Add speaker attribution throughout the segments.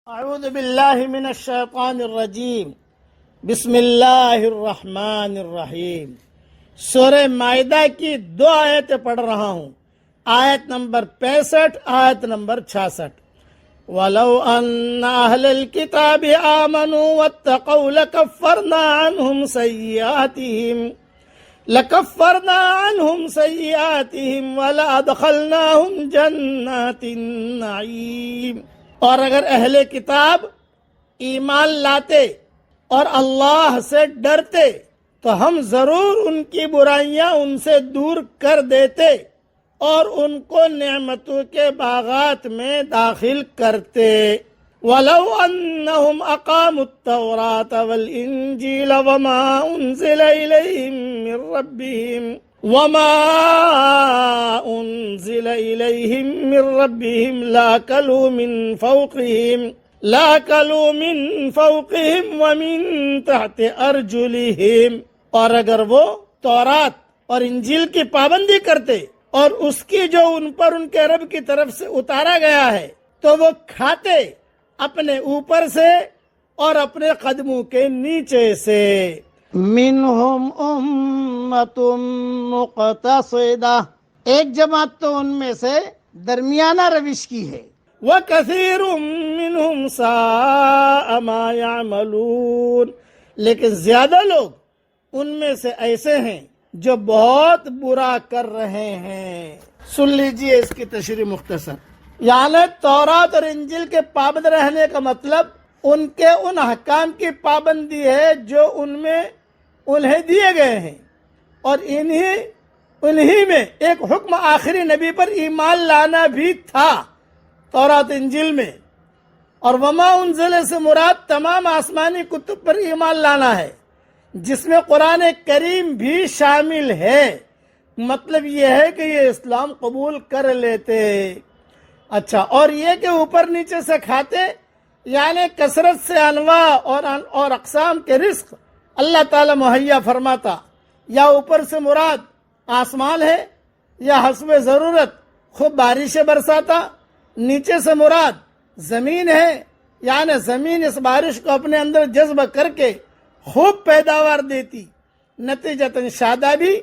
Speaker 1: اعوذ باللہ من الشیطان الرجیم بسم اللہ الرحمن الرحیم۔ سورہ مائدہ کی 2 آیتیں پڑھ رہا ہوں، آیت نمبر 65، آیت نمبر 66۔ وَلَوْ أَنَّ أَهْلَ الْكِتَابِ آمَنُوا وَاتَّقَوْا لَكَفَّرْنَا عَنْهُمْ سَيِّئَاتِهِمْ وَلَأَدْخَلْنَاهُمْ جَنَّاتِ النَّعِيمِ۔ اور اگر اہل کتاب ایمان لاتے اور اللہ سے ڈرتے تو ہم ضرور ان کی برائیاں ان سے دور کر دیتے اور ان کو نعمتوں کے باغات میں داخل کرتے۔ وَلَوْ أَنَّهُمْ أَقَامُوا التَّوْرَاةَ وَالْإِنْجِيلَ وَمَا أُنزِلَ إِلَيْهِمْ مِنْ رَبِّهِمْ لَأَكَلُوا مِنْ فَوْقِهِمْ وَمِنْ تَحْتِ أَرْجُلِهِمْ۔ اور اگر وہ تورات اور انجیل کی پابندی کرتے اور اس کی جو ان پر ان کے رب کی طرف سے اتارا گیا ہے تو وہ کھاتے اپنے اوپر سے اور اپنے قدموں کے نیچے سے۔ منہم امت مقتصدہ، ایک جماعت تو ان میں سے درمیانہ روش کی ہے۔ وَكَثِيرٌ مِّنْهُمْ سَاءَ مَا يَعْمَلُونَ، لیکن زیادہ لوگ ان میں سے ایسے ہیں جو بہت برا کر رہے ہیں۔ سن لیجئے اس کی تشریح مختصر۔ یعنی تورات اور انجیل کے پابند رہنے کا مطلب ان کے ان احکام کی پابندی ہے جو ان میں انہیں دیے گئے ہیں، اور انہی میں ایک حکم آخری نبی پر ایمان لانا بھی تھا تورات انجیل میں، اور وما انزل سے مراد تمام آسمانی کتب پر ایمان لانا ہے جس میں قرآن کریم بھی شامل ہے۔ مطلب یہ ہے کہ یہ اسلام قبول کر لیتے۔ اچھا، اور یہ کہ اوپر نیچے سے کھاتے، یعنی کثرت سے انواع اور اقسام کے رزق اللہ تعالی مہیا فرماتا، یا اوپر سے مراد آسمان ہے، یا حسب ضرورت خوب بارشیں برساتا، نیچے سے مراد زمین ہے، یعنی زمین اس بارش کو اپنے اندر جذب کر کے خوب پیداوار دیتی، نتیجتاً شادابی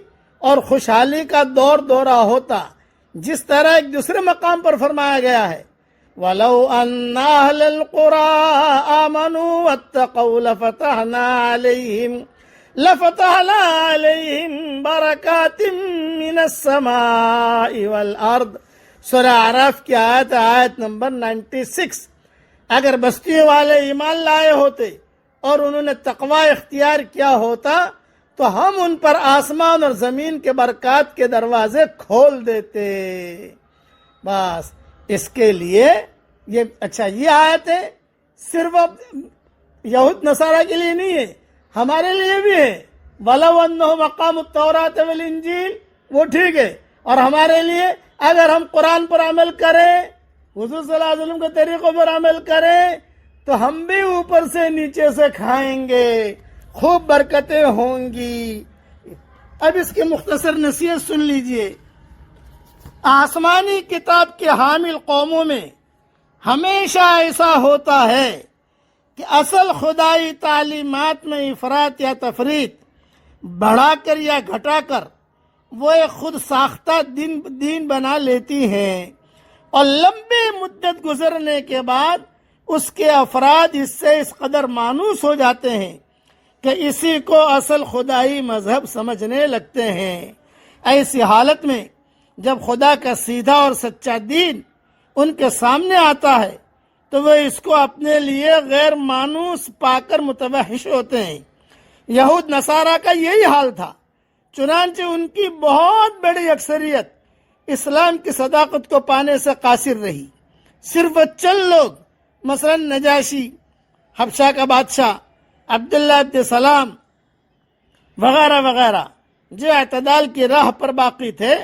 Speaker 1: اور خوشحالی کا دورہ ہوتا، جس طرح ایک دوسرے مقام پر فرمایا گیا ہے وَلَوْ أَنَّ أَهْلَ الْقُرَىٰ آمَنُوا وَاتَّقَوْا لَفَتَحْنَا عَلَيْهِمْ بَرَكَاتٍ مِّنَ السَّمَاءِ وَالْأَرْضِ۔ سورہ اعراف کی آیت نمبر 96۔ اگر بستیوں والے ایمان لائے ہوتے اور انہوں نے تقوی اختیار کیا ہوتا تو ہم ان پر آسمان اور زمین کے برکات کے دروازے کھول دیتے۔ بس اس کے لیے یہ آیتیں صرف یہود نصارہ کے لیے نہیں ہے، ہمارے لیے بھی ہے۔ وَلَوْ أَنَّهُمْ أَقَامُوا التَّوْرَاةَ وَالْإِنْجِيلَ، وہ ٹھیک ہے، اور ہمارے لیے اگر ہم قرآن پر عمل کریں، حضور صلی اللہ علیہ وسلم کے طریقوں پر عمل کریں تو ہم بھی اوپر سے نیچے سے کھائیں گے، خوب برکتیں ہوں گی۔ اب اس کی مختصر نصیحت سن لیجئے۔ آسمانی کتاب کے حامل قوموں میں ہمیشہ ایسا ہوتا ہے کہ اصل خدائی تعلیمات میں افراط یا تفریط بڑھا کر یا گھٹا کر وہ ایک خود ساختہ دین بنا لیتی ہیں، اور لمبی مدت گزرنے کے بعد اس کے افراد اس سے اس قدر مانوس ہو جاتے ہیں کہ اسی کو اصل خدائی مذہب سمجھنے لگتے ہیں۔ ایسی حالت میں جب خدا کا سیدھا اور سچا دین ان کے سامنے آتا ہے تو وہ اس کو اپنے لیے غیر مانوس پا کر متوحش ہوتے ہیں۔ یہود نصارہ کا یہی حال تھا، چنانچہ ان کی بہت بڑی اکثریت اسلام کی صداقت کو پانے سے قاصر رہی۔ صرف چند لوگ، مثلا نجاشی، حبشہ کا بادشاہ عبداللہ ابن سلام وغیرہ وغیرہ، جو اعتدال کی راہ پر باقی تھے،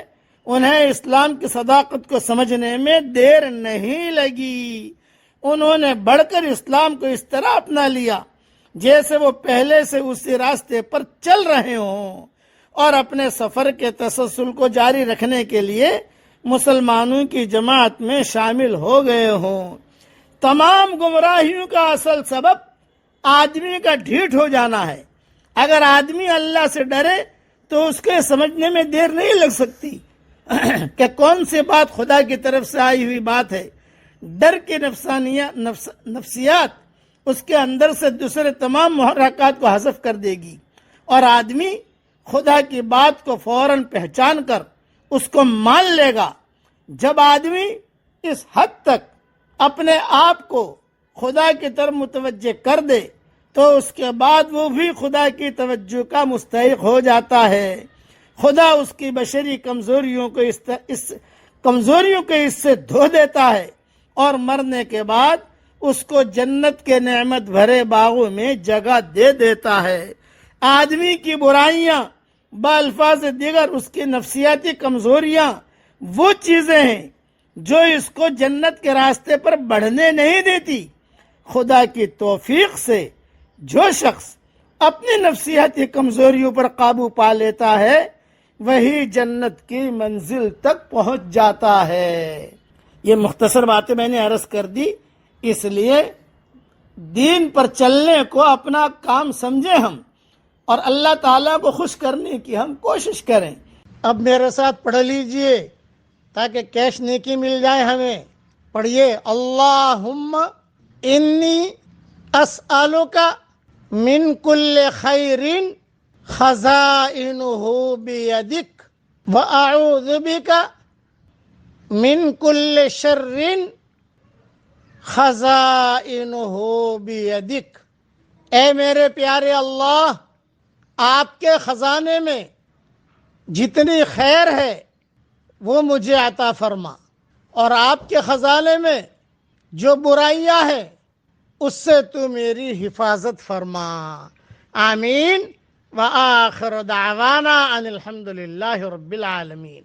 Speaker 1: انہیں اسلام کی صداقت کو سمجھنے میں دیر نہیں لگی۔ انہوں نے بڑھ کر اسلام کو اس طرح اپنا لیا جیسے وہ پہلے سے اسی راستے پر چل رہے ہوں، اور اپنے سفر کے تسلسل کو جاری رکھنے کے لیے مسلمانوں کی جماعت میں شامل ہو گئے ہوں۔ تمام گمراہیوں کا اصل سبب آدمی کا ڈھیٹ ہو جانا ہے۔ اگر آدمی اللہ سے ڈرے تو اس کے سمجھنے میں دیر نہیں لگ سکتی کہ کون سی بات خدا کی طرف سے آئی ہوئی بات ہے۔ ڈر کے نفسیات اس کے اندر سے دوسرے تمام محرکات کو حذف کر دے گی، اور آدمی خدا کی بات کو فوراً پہچان کر اس کو مان لے گا۔ جب آدمی اس حد تک اپنے آپ کو خدا کی طرف متوجہ کر دے تو اس کے بعد وہ بھی خدا کی توجہ کا مستحق ہو جاتا ہے۔ خدا اس کی بشری کمزوریوں کو اس سے دھو دیتا ہے، اور مرنے کے بعد اس کو جنت کے نعمت بھرے باغوں میں جگہ دے دیتا ہے۔ آدمی کی برائیاں، بالفاظ دیگر اس کی نفسیاتی کمزوریاں وہ چیزیں ہیں جو اس کو جنت کے راستے پر بڑھنے نہیں دیتی۔ خدا کی توفیق سے جو شخص اپنی نفسیاتی کمزوریوں پر قابو پا لیتا ہے وہی جنت کی منزل تک پہنچ جاتا ہے۔ یہ مختصر باتیں میں نے عرض کر دی، اس لیے دین پر چلنے کو اپنا کام سمجھیں ہم، اور اللہ تعالیٰ کو خوش کرنے کی ہم کوشش کریں۔ اب میرے ساتھ پڑھ لیجئے تاکہ کیش نیکی مل جائے ہمیں۔ پڑھیے، اللہم انی اسألک من کل خیر خزائنہ بیدک واعوذ بک من کل شر خزائنہ بیدک۔ اے میرے پیارے اللہ، آپ کے خزانے میں جتنی خیر ہے وہ مجھے عطا فرما، اور آپ کے خزانے میں جو برائیاں ہیں اس سے تو میری حفاظت فرما۔ آمین۔ وآخر دعوانا ان الحمد للہ رب العالمین۔